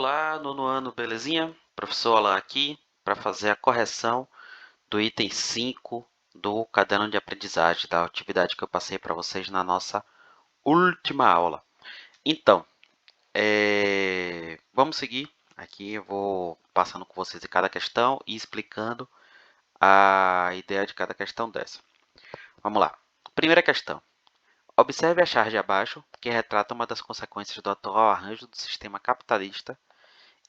Olá, nono ano, belezinha? Professor Alan aqui para fazer a correção do item 5 do caderno de aprendizagem, da atividade que eu passei para vocês na nossa última aula. Então, vamos seguir. Aqui eu vou passando com vocês em cada questão e explicando a ideia de cada questão dessa. Vamos lá. Primeira questão. Observe a charge abaixo, que retrata uma das consequências do atual arranjo do sistema capitalista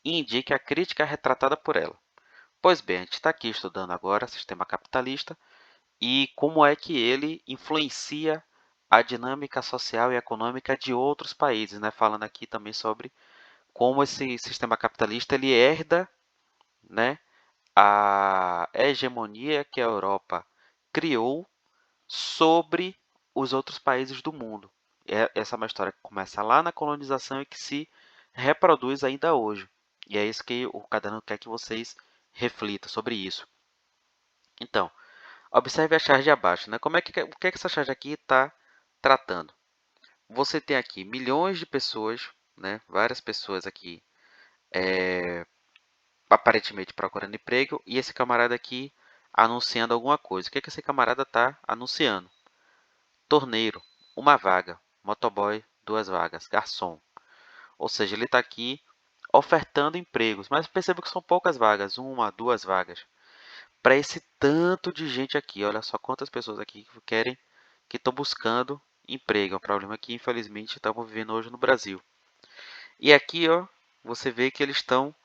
e indique a crítica retratada por ela. Pois bem, a gente está aqui estudando agora o sistema capitalista e como é que ele influencia a dinâmica social e econômica de outros países, né? Falando aqui também sobre como esse sistema capitalista ele herda, né, a hegemonia que a Europa criou sobre os outros países do mundo. Essa é uma história que começa lá na colonização e que se reproduz ainda hoje. E é isso que o caderno quer que vocês reflitam sobre isso. Então, observe a charge abaixo, né? O que essa charge aqui está tratando? Você tem aqui milhões de pessoas, né? Várias pessoas aqui, aparentemente procurando emprego, e esse camarada aqui anunciando alguma coisa. O que esse camarada está anunciando? Torneiro, uma vaga. Motoboy, duas vagas. Garçom. Ou seja, ele está aqui ofertando empregos, mas perceba que são poucas vagas, uma, duas vagas. Para esse tanto de gente aqui, olha só quantas pessoas aqui que estão buscando emprego. É um problema que, infelizmente, estamos vivendo hoje no Brasil. E aqui, ó, você vê que eles estão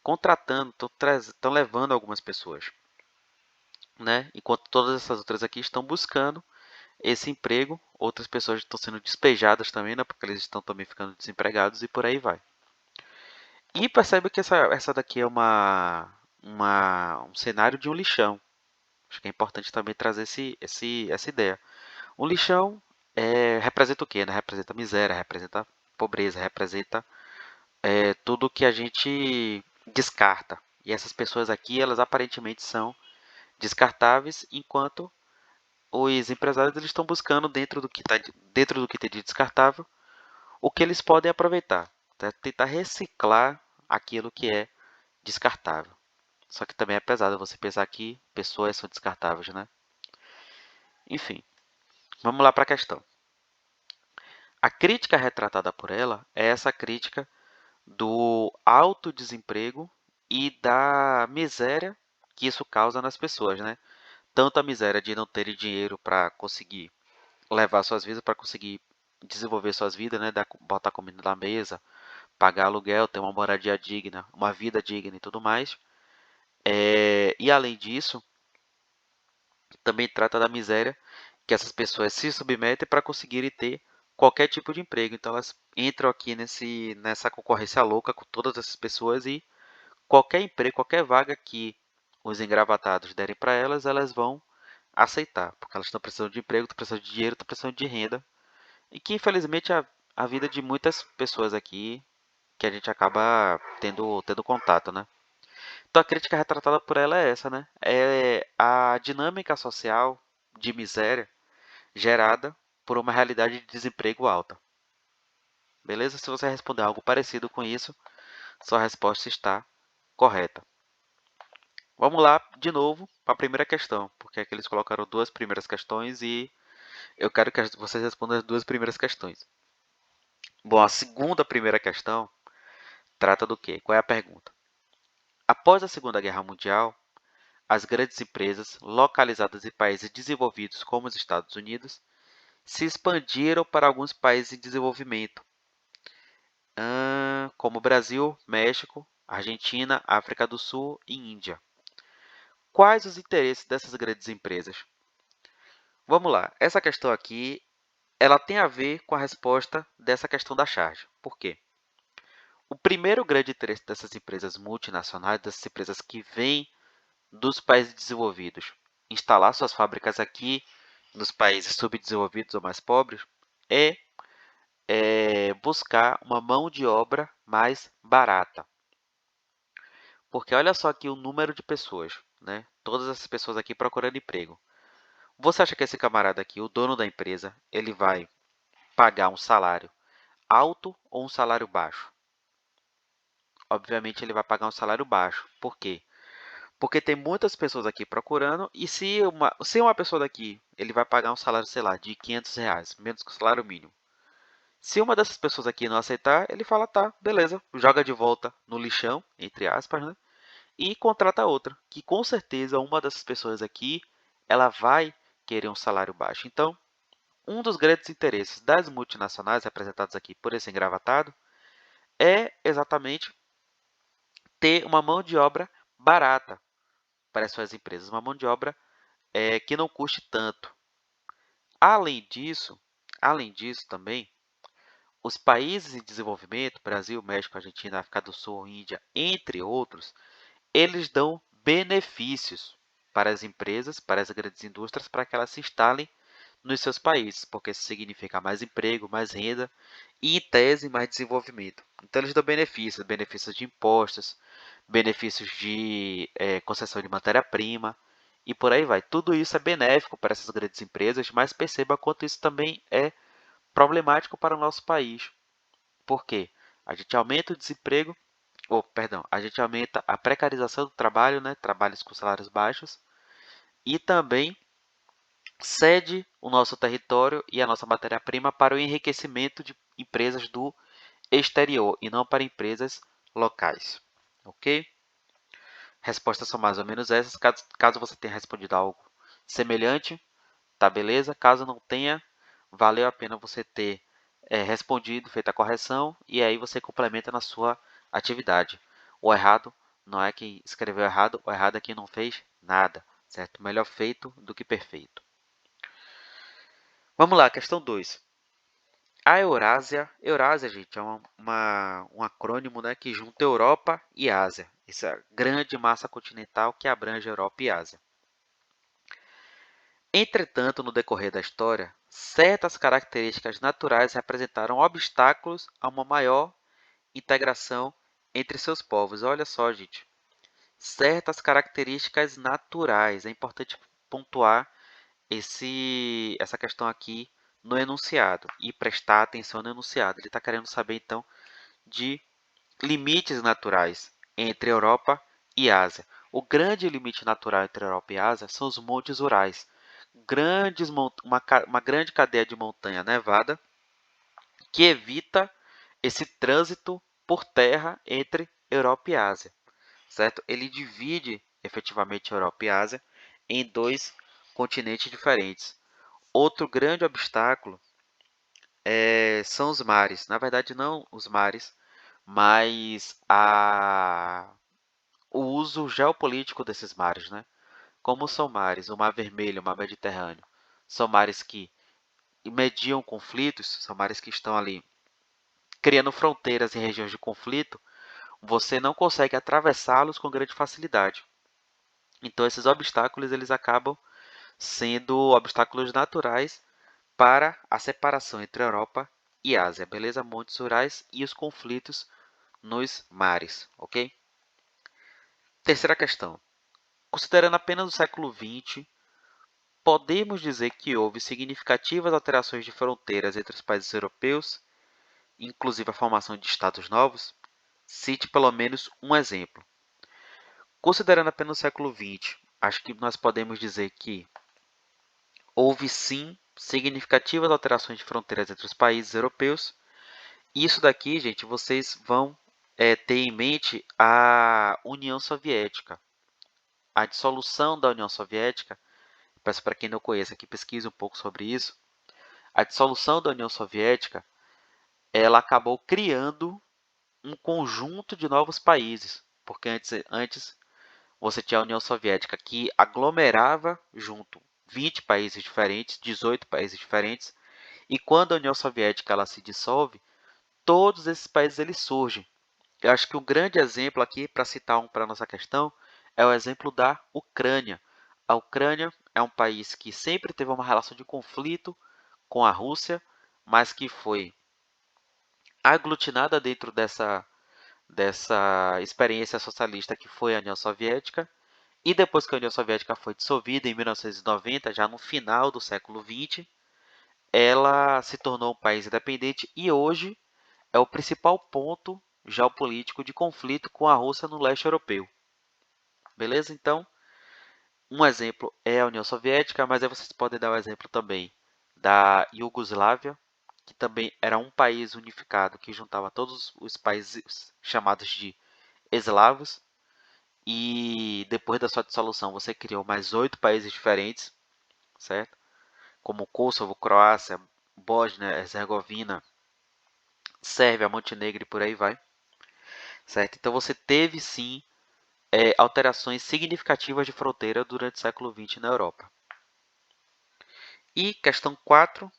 contratando, estão levando algumas pessoas, né? Enquanto todas essas outras aqui estão buscando esse emprego, outras pessoas estão sendo despejadas também, né? Porque eles estão também ficando desempregados e por aí vai. E percebe que essa daqui é um cenário de um lixão. Acho que é importante também trazer essa ideia. Um lixão representa o quê? Né? Representa miséria, representa pobreza, representa tudo que a gente descarta. E essas pessoas aqui, elas aparentemente são descartáveis, enquanto os empresários eles estão buscando dentro do que tem de descartável o que eles podem aproveitar, tá? Tentar reciclar aquilo que é descartável. Só que também é pesado você pensar que pessoas são descartáveis, né? Enfim, vamos lá para a questão. A crítica retratada por ela é essa crítica do alto desemprego e da miséria que isso causa nas pessoas, né? Tanto a miséria de não terem dinheiro para conseguir levar suas vidas, para conseguir desenvolver suas vidas, né? Botar comida na mesa, pagar aluguel, ter uma moradia digna, uma vida digna e tudo mais. E além disso, também trata da miséria que essas pessoas se submetem para conseguirem ter qualquer tipo de emprego. Então elas entram aqui nessa concorrência louca com todas essas pessoas e qualquer emprego, qualquer vaga que os engravatados derem para elas, elas vão aceitar, porque elas estão precisando de emprego, estão precisando de dinheiro, estão precisando de renda. E que infelizmente a vida de muitas pessoas aqui que a gente acaba tendo contato, né? Então a crítica retratada por ela é essa, né? É a dinâmica social de miséria gerada por uma realidade de desemprego alta. Beleza? Se você responder algo parecido com isso, sua resposta está correta. Vamos lá de novo para a primeira questão, porque aqui eles colocaram duas primeiras questões e eu quero que vocês respondam as duas primeiras questões. Bom, a primeira questão trata do quê? Qual é a pergunta? Após a Segunda Guerra Mundial, as grandes empresas localizadas em países desenvolvidos como os Estados Unidos se expandiram para alguns países em desenvolvimento, como Brasil, México, Argentina, África do Sul e Índia. Quais os interesses dessas grandes empresas? Vamos lá, essa questão aqui ela tem a ver com a resposta dessa questão da charge. Por quê? O primeiro grande interesse dessas empresas multinacionais, dessas empresas que vêm dos países desenvolvidos, instalar suas fábricas aqui nos países subdesenvolvidos ou mais pobres, é buscar uma mão de obra mais barata. Porque olha só aqui o número de pessoas, né? Todas essas pessoas aqui procurando emprego. Você acha que esse camarada aqui, o dono da empresa, ele vai pagar um salário alto ou um salário baixo? obviamente ele vai pagar um salário baixo. Por quê? Porque tem muitas pessoas aqui procurando e se uma pessoa daqui, ele vai pagar um salário, sei lá, de R$ 500, menos que o salário mínimo. Se uma dessas pessoas aqui não aceitar, ele fala, tá, beleza, joga de volta no lixão, entre aspas, né? E contrata outra, que com certeza uma dessas pessoas aqui, ela vai querer um salário baixo. Então, um dos grandes interesses das multinacionais representadas aqui por esse engravatado é exatamente ter uma mão de obra barata para as suas empresas, uma mão de obra que não custe tanto. Além disso também, os países em desenvolvimento, Brasil, México, Argentina, África do Sul, Índia, entre outros, eles dão benefícios para as empresas, para as grandes indústrias, para que elas se instalem nos seus países, porque isso significa mais emprego, mais renda e, em tese, mais desenvolvimento. Então, eles dão benefícios, benefícios de impostos, benefícios de concessão de matéria-prima e por aí vai. Tudo isso é benéfico para essas grandes empresas, mas perceba quanto isso também é problemático para o nosso país. Por quê? A gente aumenta o desemprego, ou, perdão, a gente aumenta a precarização do trabalho, né? Trabalhos com salários baixos, e também cede o nosso território e a nossa matéria-prima para o enriquecimento de empresas do exterior e não para empresas locais. Ok? Respostas são mais ou menos essas. Caso você tenha respondido algo semelhante, tá beleza? Caso não tenha, valeu a pena você ter respondido, feito a correção, e aí você complementa na sua atividade. O errado não é quem escreveu errado, o errado é quem não fez nada, certo? Melhor feito do que perfeito. Vamos lá, questão 2. A Eurásia, gente, é um acrônimo, né, que junta Europa e Ásia. Essa grande massa continental que abrange Europa e Ásia. Entretanto, no decorrer da história, certas características naturais representaram obstáculos a uma maior integração entre seus povos. Olha só, gente, certas características naturais. É importante pontuar essa questão aqui no enunciado e prestar atenção no enunciado. Ele está querendo saber, então, de limites naturais entre Europa e Ásia. O grande limite natural entre Europa e Ásia são os montes Urais, uma grande cadeia de montanha nevada que evita esse trânsito por terra entre Europa e Ásia, certo? Ele divide efetivamente Europa e Ásia em dois continentes diferentes. Outro grande obstáculo são os mares. Na verdade, não os mares, mas o uso geopolítico desses mares, né? Como são mares, o Mar Vermelho, o Mar Mediterrâneo, são mares que mediam conflitos, são mares que estão ali criando fronteiras em regiões de conflito, você não consegue atravessá-los com grande facilidade. Então, esses obstáculos eles acabam sendo obstáculos naturais para a separação entre Europa e Ásia, beleza? Montes Urais e os conflitos nos mares, ok? Terceira questão. Considerando apenas o século XX, podemos dizer que houve significativas alterações de fronteiras entre os países europeus, inclusive a formação de estados novos? Cite pelo menos um exemplo. Considerando apenas o século XX, acho que nós podemos dizer que houve sim significativas alterações de fronteiras entre os países europeus. Isso daqui, gente, vocês vão ter em mente a União Soviética. A dissolução da União Soviética, peço para quem não conheça que pesquise um pouco sobre isso. A dissolução da União Soviética, ela acabou criando um conjunto de novos países, porque antes você tinha a União Soviética que aglomerava junto 20 países diferentes, 18 países diferentes, e quando a União Soviética ela se dissolve, todos esses países eles surgem. Eu acho que um grande exemplo aqui, para citar um para a nossa questão, é o exemplo da Ucrânia. A Ucrânia é um país que sempre teve uma relação de conflito com a Rússia, mas que foi aglutinada dentro dessa experiência socialista que foi a União Soviética. E depois que a União Soviética foi dissolvida, em 1990, já no final do século XX, ela se tornou um país independente e hoje é o principal ponto geopolítico de conflito com a Rússia no leste europeu. Beleza? Então, um exemplo é a União Soviética, mas aí vocês podem dar o exemplo também da Iugoslávia, que também era um país unificado que juntava todos os países chamados de eslavos. E depois da sua dissolução, você criou mais 8 países diferentes, certo? Como Kosovo, Croácia, Bósnia, Herzegovina, Sérvia, Montenegro e por aí vai, certo? Então você teve sim alterações significativas de fronteira durante o século XX na Europa. E questão 4,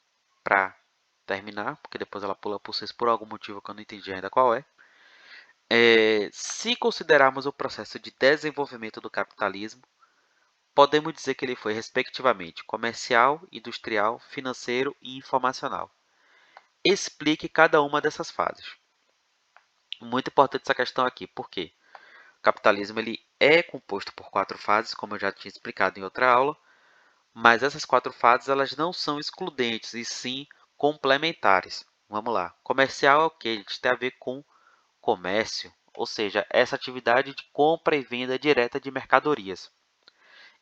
para terminar, porque depois ela pula por 6 por algum motivo que eu não entendi ainda qual é. Se considerarmos o processo de desenvolvimento do capitalismo, podemos dizer que ele foi, respectivamente, comercial, industrial, financeiro e informacional. Explique cada uma dessas fases. Muito importante essa questão aqui, por quê? O capitalismo ele é composto por 4 fases, como eu já tinha explicado em outra aula, mas essas 4 fases elas não são excludentes, e sim complementares. Vamos lá. Comercial é o que? A gente tem a ver com comércio, ou seja, essa atividade de compra e venda direta de mercadorias.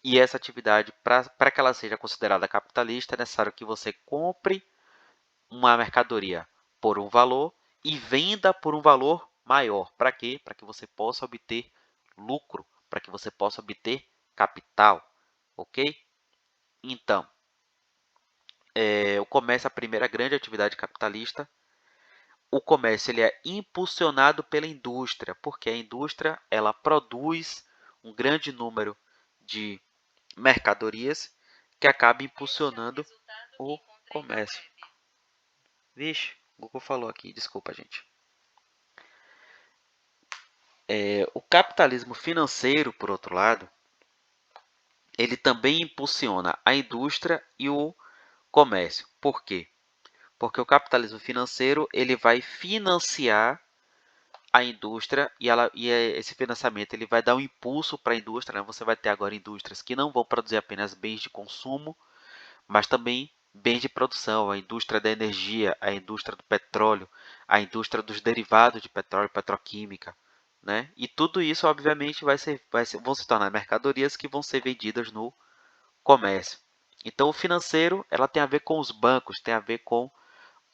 E essa atividade, para que ela seja considerada capitalista, é necessário que você compre uma mercadoria por um valor e venda por um valor maior. Para quê? Para que você possa obter lucro, para que você possa obter capital, ok? Então, o comércio é a primeira grande atividade capitalista. O comércio ele é impulsionado pela indústria, porque a indústria ela produz um grande número de mercadorias que acaba impulsionando o comércio. Vixe, o Google falou aqui, desculpa, gente. O capitalismo financeiro, por outro lado, ele também impulsiona a indústria e o comércio. Por quê? Porque o capitalismo financeiro ele vai financiar a indústria e esse financiamento ele vai dar um impulso para a indústria. Né? Você vai ter agora indústrias que não vão produzir apenas bens de consumo, mas também bens de produção, a indústria da energia, a indústria do petróleo, a indústria dos derivados de petróleo, petroquímica, né? E tudo isso, obviamente, vão se tornar mercadorias que vão ser vendidas no comércio. Então, o financeiro, ela tem a ver com os bancos, tem a ver com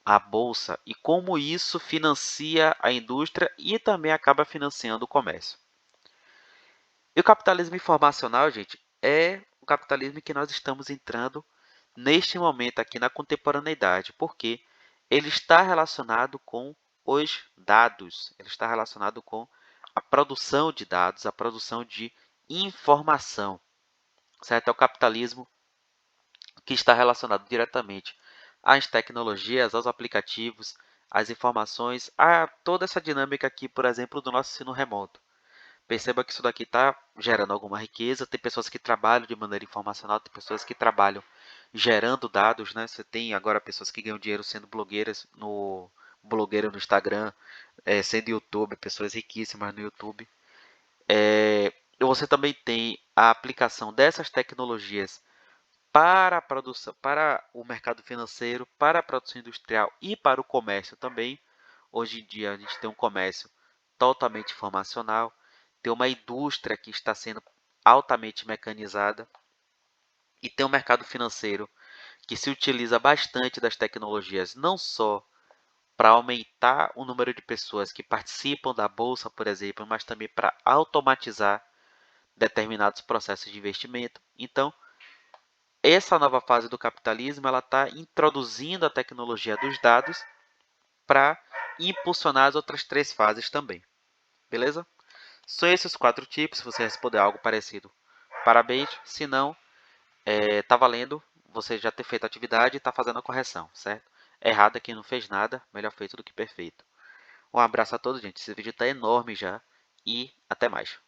a bolsa e como isso financia a indústria e também acaba financiando o comércio. E o capitalismo informacional, gente, é o capitalismo em que nós estamos entrando neste momento aqui na contemporaneidade, porque ele está relacionado com os dados, ele está relacionado com a produção de dados, a produção de informação, certo? É o capitalismo que está relacionado diretamente às tecnologias, aos aplicativos, às informações, a toda essa dinâmica aqui, por exemplo, do nosso ensino remoto. Perceba que isso daqui está gerando alguma riqueza. Tem pessoas que trabalham de maneira informacional, tem pessoas que trabalham gerando dados, né? Você tem agora pessoas que ganham dinheiro sendo blogueira no Instagram, sendo YouTube, pessoas riquíssimas no YouTube. Você também tem a aplicação dessas tecnologias para a produção, para o mercado financeiro, para a produção industrial e para o comércio também. Hoje em dia a gente tem um comércio totalmente informacional, tem uma indústria que está sendo altamente mecanizada e tem um mercado financeiro que se utiliza bastante das tecnologias, não só para aumentar o número de pessoas que participam da bolsa, por exemplo, mas também para automatizar determinados processos de investimento. Então, essa nova fase do capitalismo ela está introduzindo a tecnologia dos dados para impulsionar as outras 3 fases também. Beleza? São esses 4 tipos. Se você responder algo parecido, parabéns. Se não, está valendo você já ter feito a atividade e está fazendo a correção, certo? Errado é quem não fez nada, melhor feito do que perfeito. Um abraço a todos, gente. Esse vídeo está enorme já e até mais.